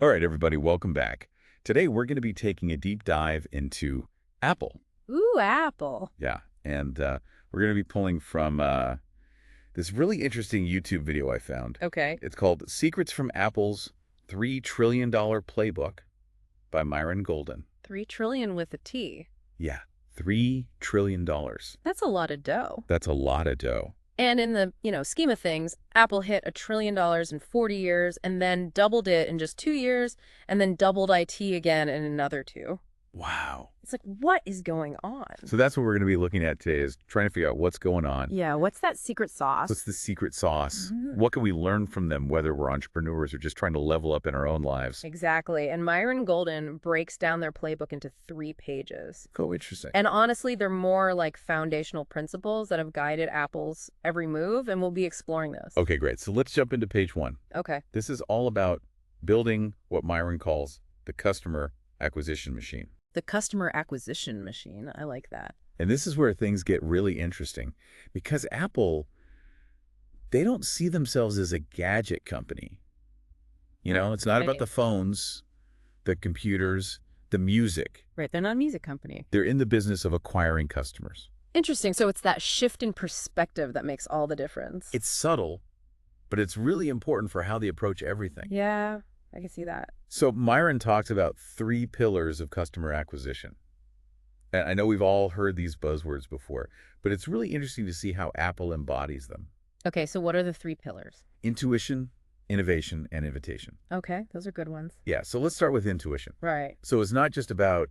All right, everybody, welcome back. Today, we're going to be taking a deep dive into Apple. Ooh, Apple. Yeah, and we're going to be pulling from this really interesting YouTube video I found. Okay. It's called Secrets from Apple's $3 Trillion Playbook by Myron Golden. 3 trillion with a T. Yeah, $3 trillion. That's a lot of dough. That's a lot of dough. And in the, scheme of things, Apple hit $1 trillion in 40 years and then doubled it in just 2 years and then doubled IT again in another 2. Wow. It's like, what is going on? So that's what we're going to be looking at today, is trying to figure out what's going on. Yeah, what's that secret sauce? What's the secret sauce? Mhm. What can we learn from them, whether we're entrepreneurs or just trying to level up in our own lives? Exactly. And Myron Golden breaks down their playbook into 3 pages. Oh, interesting. And honestly, they're more like foundational principles that have guided Apple's every move, and we'll be exploring those. Okay, great. So let's jump into page 1. Okay. This is all about building what Myron calls the customer acquisition machine. The customer acquisition machine. I like that. And this is where things get really interesting, because Apple, they don't see themselves as a gadget company. It's not about Right. the phones, the computers, the music. Right. They're not a music company. They're in the business of acquiring customers. Interesting. So it's that shift in perspective that makes all the difference. It's subtle, but it's really important for how they approach everything. Yeah, I can see that. So Myron talks about 3 pillars of customer acquisition. And I know we've all heard these buzzwords before, but it's really interesting to see how Apple embodies them. Okay, so what are the 3 pillars? Intuition, innovation, and invitation. Okay, those are good ones. Yeah, so let's start with intuition. Right. So it's not just about,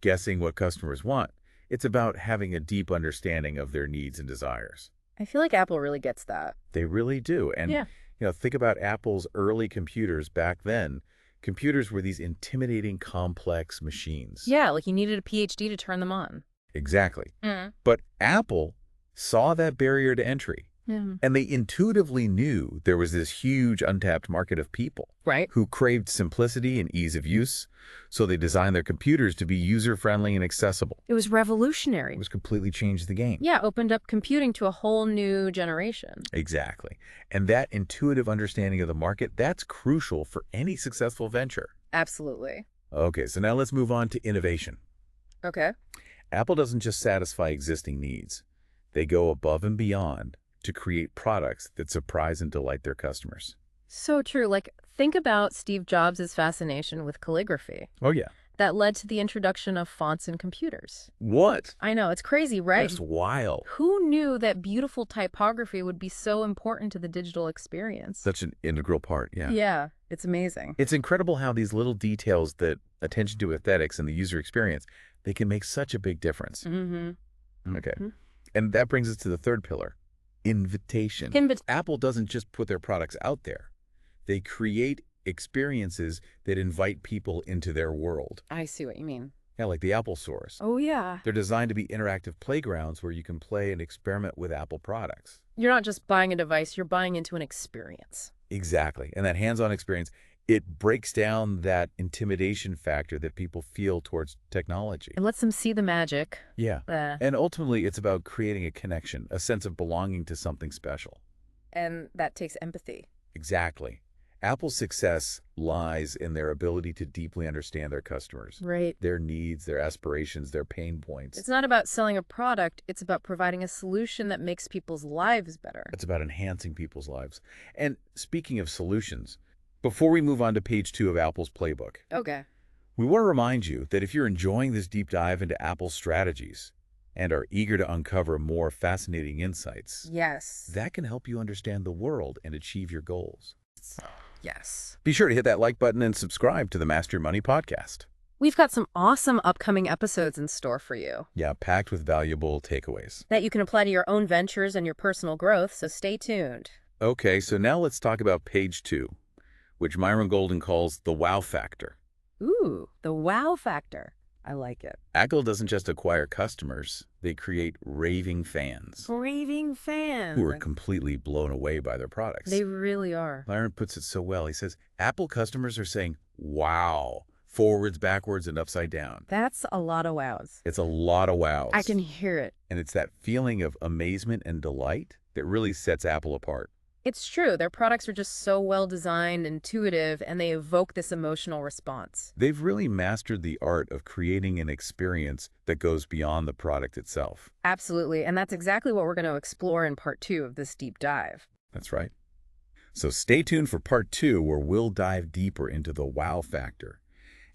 guessing what customers want. It's about having a deep understanding of their needs and desires. I feel like Apple really gets that. They really do. And, Yeah. think about Apple's early computers back then. Computers were these intimidating, complex machines. Yeah, like you needed a PhD to turn them on. Exactly. Mm. But Apple saw that barrier to entry, Yeah. and they intuitively knew there was this huge untapped market of people Right. who craved simplicity and ease of use, so they designed their computers to be user-friendly and accessible. It was revolutionary. It was completely changed the game. Yeah, opened up computing to a whole new generation. Exactly. And that intuitive understanding of the market, that's crucial for any successful venture. Absolutely. Okay, so now let's move on to innovation. Okay. Apple doesn't just satisfy existing needs. They go above and beyond to create products that surprise and delight their customers. So true. Like, think about Steve Jobs' fascination with calligraphy. Oh, yeah. That led to the introduction of fonts in computers. What? I know, it's crazy, right? That's wild. Who knew that beautiful typography would be so important to the digital experience? Such an integral part, yeah. Yeah, it's amazing. It's incredible how these little details, that attention to aesthetics and the user experience, they can make such a big difference. Mm-hmm. Okay. And that brings us to the 3rd pillar, invitation. Apple doesn't just put their products out there. They create experiences that invite people into their world. I see what you mean. Yeah, like the Apple stores. Oh, yeah. They're designed to be interactive playgrounds where you can play and experiment with Apple products. You're not just buying a device, you're buying into an experience. Exactly. And that hands-on experience, it breaks down that intimidation factor that people feel towards technology. It lets them see the magic. Yeah. And ultimately, it's about creating a connection, a sense of belonging to something special. And that takes empathy. Exactly. Apple's success lies in their ability to deeply understand their customers, Right. their needs, their aspirations, their pain points. It's not about selling a product, it's about providing a solution that makes people's lives better. It's about enhancing people's lives. And speaking of solutions, before we move on to page 2 of Apple's playbook, Okay. we want to remind you that if you're enjoying this deep dive into Apple's strategies and are eager to uncover more fascinating insights, Yes. that can help you understand the world and achieve your goals. Yes. Be sure to hit that like button and subscribe to the Master Your Money podcast. We've got some awesome upcoming episodes in store for you Yeah, packed with valuable takeaways. that you can apply to your own ventures and your personal growth, so stay tuned. Okay, so now let's talk about page 2, which Myron Golden calls the wow factor. Ooh, the wow factor. I like it. Apple doesn't just acquire customers, they create raving fans Raving fans. who are completely blown away by their products. They really are. Myron puts it so well. He says, Apple customers are saying, wow, forwards, backwards, and upside down. That's a lot of wows. It's a lot of wows. I can hear it. And it's that feeling of amazement and delight that really sets Apple apart. It's true. Their products are just so well designed, intuitive, and they evoke this emotional response. They've really mastered the art of creating an experience that goes beyond the product itself. Absolutely. And that's exactly what we're going to explore in part 2 of this deep dive. That's right. So stay tuned for part 2, where we'll dive deeper into the wow factor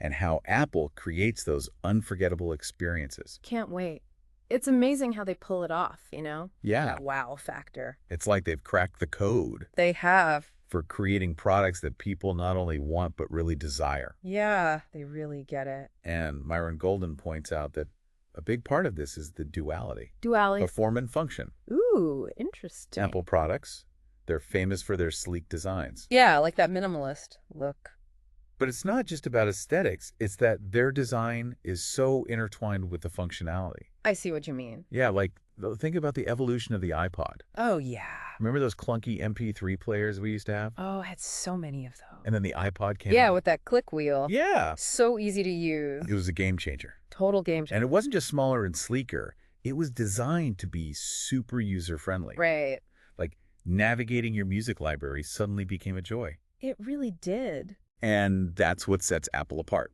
and how Apple creates those unforgettable experiences. Can't wait. It's amazing how they pull it off, you know? Yeah. That wow factor. It's like they've cracked the code They have. for creating products that people not only want but really desire. Yeah, they really get it. And Myron Golden points out that a big part of this is the duality Duality. of form and function. Ooh, interesting. Apple products, they're famous for their sleek designs. Yeah, like that minimalist look. But it's not just about aesthetics. It's that their design is so intertwined with the functionality. I see what you mean. Yeah, like think about the evolution of the iPod. Oh, yeah. Remember those clunky MP3 players we used to have? Oh, I had so many of those. And then the iPod came Yeah, out. with that click wheel. Yeah. So easy to use. It was a game changer. Total game changer. And it wasn't just smaller and sleeker. It was designed to be super user-friendly. Right. Like navigating your music library suddenly became a joy. It really did. And that's what sets Apple apart.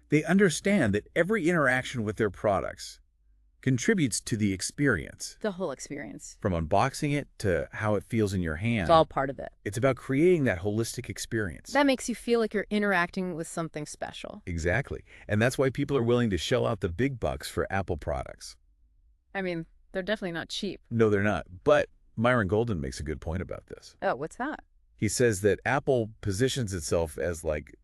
They understand that every interaction with their products contributes to the experience. The whole experience. From unboxing it to how it feels in your hand. It's all part of it. It's about creating that holistic experience. That makes you feel like you're interacting with something special. Exactly. And that's why people are willing to shell out the big bucks for Apple products. I mean, they're definitely not cheap. No, they're not. But Myron Golden makes a good point about this. Oh, what's that? He says that Apple positions itself as like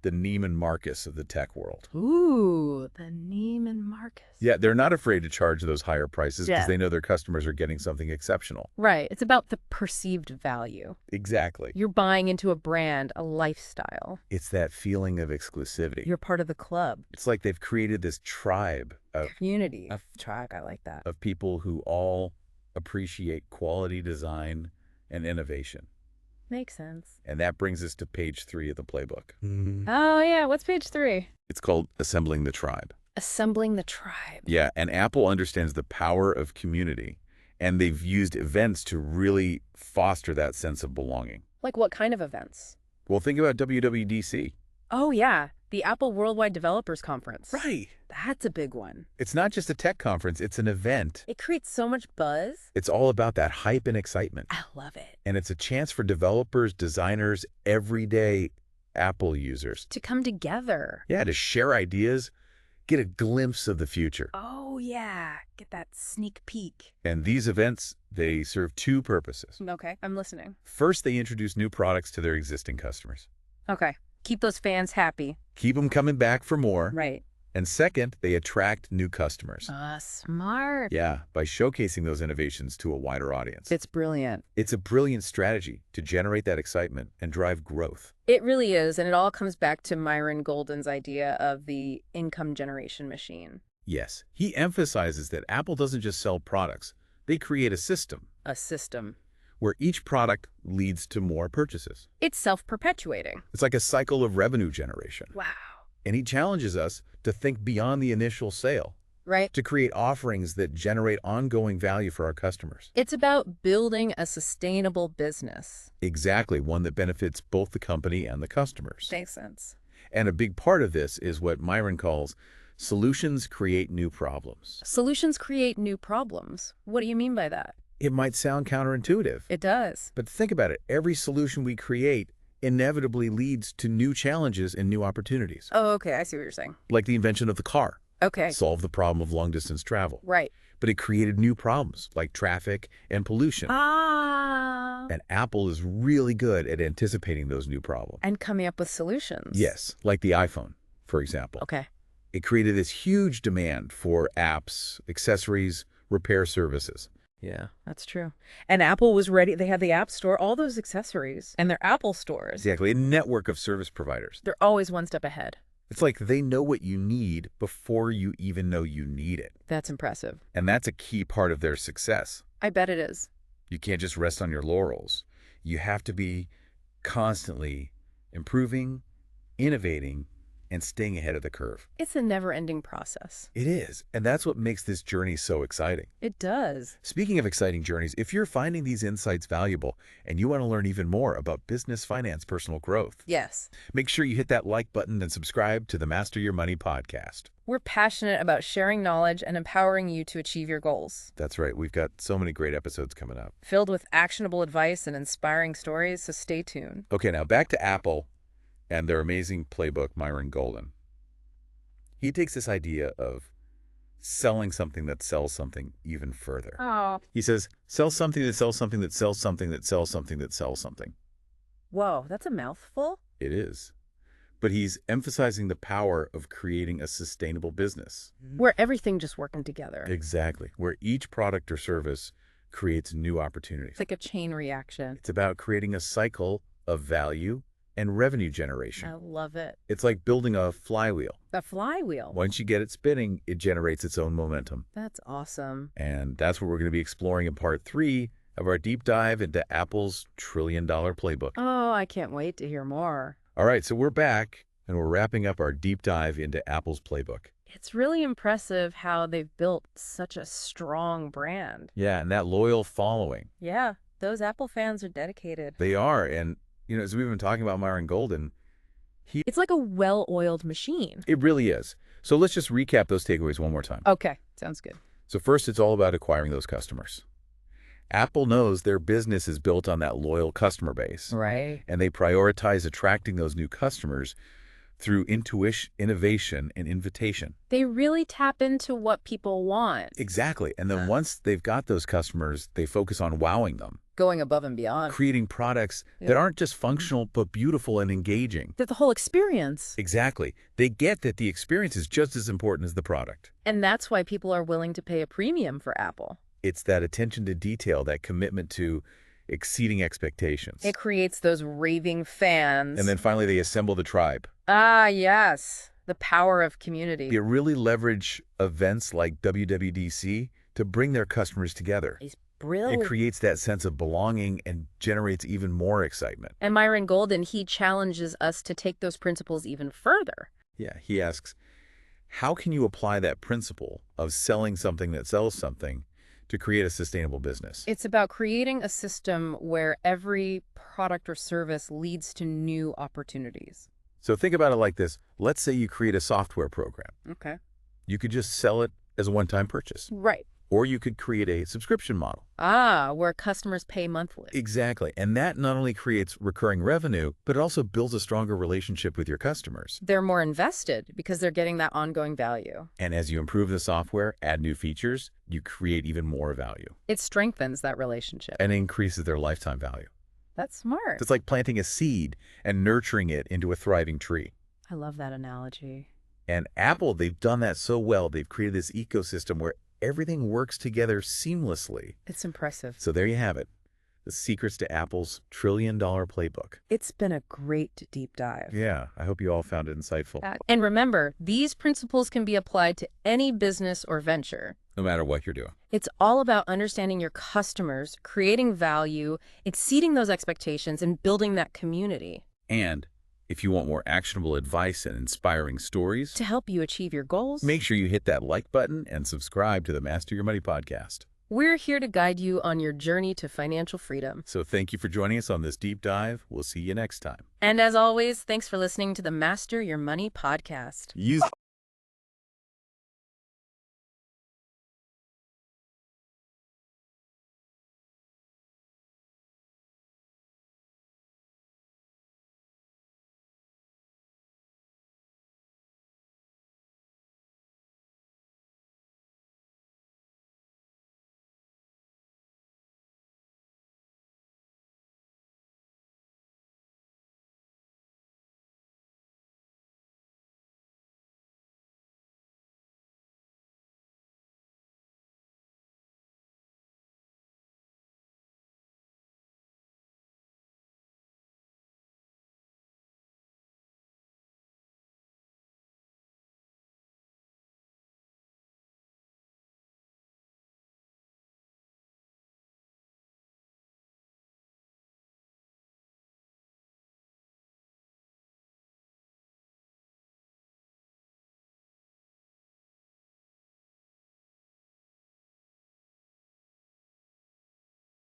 the Neiman Marcus of the tech world. Ooh, the Neiman Marcus. Yeah, they're not afraid to charge those higher prices because Yeah. they know their customers are getting something exceptional. Right. It's about the perceived value. Exactly. You're buying into a brand, a lifestyle. It's that feeling of exclusivity. You're part of the club. It's like they've created this tribe Community. Of tribe. I like that. of people who all appreciate quality design and innovation. Makes sense. And that brings us to page 3 of the playbook. Oh, yeah. What's page 3? It's called Assembling the Tribe. Assembling the tribe. Yeah, and Apple understands the power of community, and they've used events to really foster that sense of belonging. Like what kind of events? Well, think about WWDC. Oh, yeah. The Apple Worldwide Developers Conference. Right. That's a big one. It's not just a tech conference, it's an event. It creates so much buzz. It's all about that hype and excitement. I love it. And it's a chance for developers, designers, everyday Apple users. To come together. Yeah, to share ideas, get a glimpse of the future. Oh, yeah. Get that sneak peek. And these events, they serve 2 purposes. Okay, I'm listening. First, they introduce new products to their existing customers. Okay. Keep those fans happy. Keep them coming back for more. Right. And second, they attract new customers. Smart. Yeah, by showcasing those innovations to a wider audience. It's brilliant. It's a brilliant strategy to generate that excitement and drive growth. It really is, and it all comes back to Myron Golden's idea of the income generation machine. Yes, he emphasizes that Apple doesn't just sell products. They create a system A system. where each product leads to more purchases. It's self-perpetuating. It's like a cycle of revenue generation. Wow. And he challenges us to think beyond the initial sale, Right? to create offerings that generate ongoing value for our customers. It's about building a sustainable business. Exactly, one that benefits both the company and the customers. Makes sense. And a big part of this is what Myron calls solutions create new problems. Solutions create new problems. What do you mean by that? It might sound counterintuitive, It does. but think about it. Every solution we create inevitably leads to new challenges and new opportunities. Oh, okay. I see what you're saying. Like the invention of the car. Okay. Solved the problem of long-distance travel. Right. But it created new problems like traffic and pollution. And Apple is really good at anticipating those new problems. And coming up with solutions. Yes, like the iPhone, for example. Okay. It created this huge demand for apps, accessories, repair services. Yeah, that's true. And Apple was ready. They had the App Store, all those accessories, and their Apple stores. Exactly, a network of service providers. They're always one step ahead. It's like they know what you need before you even know you need it. That's impressive. And that's a key part of their success. I bet it is. You can't just rest on your laurels. You have to be constantly improving, innovating, and staying ahead of the curve. It's a never-ending process. It is, and that's what makes this journey so exciting. It does. Speaking of exciting journeys, if you're finding these insights valuable and you want to learn even more about business, finance, personal growth, Yes. make sure you hit that like button and subscribe to the Master Your Money podcast. We're passionate about sharing knowledge and empowering you to achieve your goals. That's right. We've got so many great episodes coming up. Filled with actionable advice and inspiring stories, so stay tuned. Okay, now back to Apple and their amazing playbook, Myron Golden. He takes this idea of selling something that sells something even further. Oh. He says, sell something that sells something that sells something that sells something that sells something. Whoa, that's a mouthful. It is. But he's emphasizing the power of creating a sustainable business. Where everything just working together. Exactly. Where each product or service creates new opportunities. It's like a chain reaction. It's about creating a cycle of value and revenue generation. I love it. It's like building a flywheel. A flywheel. Once you get it spinning, it generates its own momentum. That's awesome. And that's what we're going to be exploring in part 3 of our deep dive into Apple's trillion-dollar playbook. Oh, I can't wait to hear more. All right, so we're back, and we're wrapping up our deep dive into Apple's playbook. It's really impressive how they've built such a strong brand. Yeah, and that loyal following. Yeah, those Apple fans are dedicated. They are, and you know, as we've been talking about Myron Golden, It's like a well-oiled machine. it really is. So let's just recap those takeaways one more time. Okay, sounds good. So first, it's all about acquiring those customers. Apple knows their business is built on that loyal customer base, Right. and they prioritize attracting those new customers through innovation, and invitation. They really tap into what people want. Exactly. And then once they've got those customers, they focus on wowing them, Going above and beyond. creating products that aren't just functional, but beautiful and engaging. The whole experience. Exactly. They get that the experience is just as important as the product. And that's why people are willing to pay a premium for Apple. It's that attention to detail, that commitment to exceeding expectations. It creates those raving fans. And then finally, they assemble the tribe. Ah, yes. The power of community. They really leverage events like WWDC to bring their customers together. It's brilliant. It creates that sense of belonging and generates even more excitement. And Myron Golden, he challenges us to take those principles even further. Yeah, he asks, how can you apply that principle of selling something that sells something to create a sustainable business? It's about creating a system where every product or service leads to new opportunities. So think about it like this. Let's say you create a software program. Okay. You could just sell it as a one-time purchase. Right. Or you could create a subscription model. Ah, where customers pay monthly. Exactly. And that not only creates recurring revenue, but it also builds a stronger relationship with your customers. They're more invested because they're getting that ongoing value. And as you improve the software, add new features, you create even more value. It strengthens that relationship. And increases their lifetime value. That's smart. It's like planting a seed and nurturing it into a thriving tree. I love that analogy. And Apple, they've done that so well. They've created this ecosystem where everything works together seamlessly. It's impressive. So there you have it. The secrets to Apple's trillion-dollar playbook. It's been a great deep dive. Yeah, I hope you all found it insightful. And remember, these principles can be applied to any business or venture. No matter what you're doing. It's all about understanding your customers, creating value, exceeding those expectations, and building that community. And if you want more actionable advice and inspiring stories, To help you achieve your goals, make sure you hit that like button and subscribe to the Master Your Money podcast. we're here to guide you on your journey to financial freedom. So thank you for joining us on this deep dive. We'll see you next time. And as always, thanks for listening to the Master Your Money podcast. Use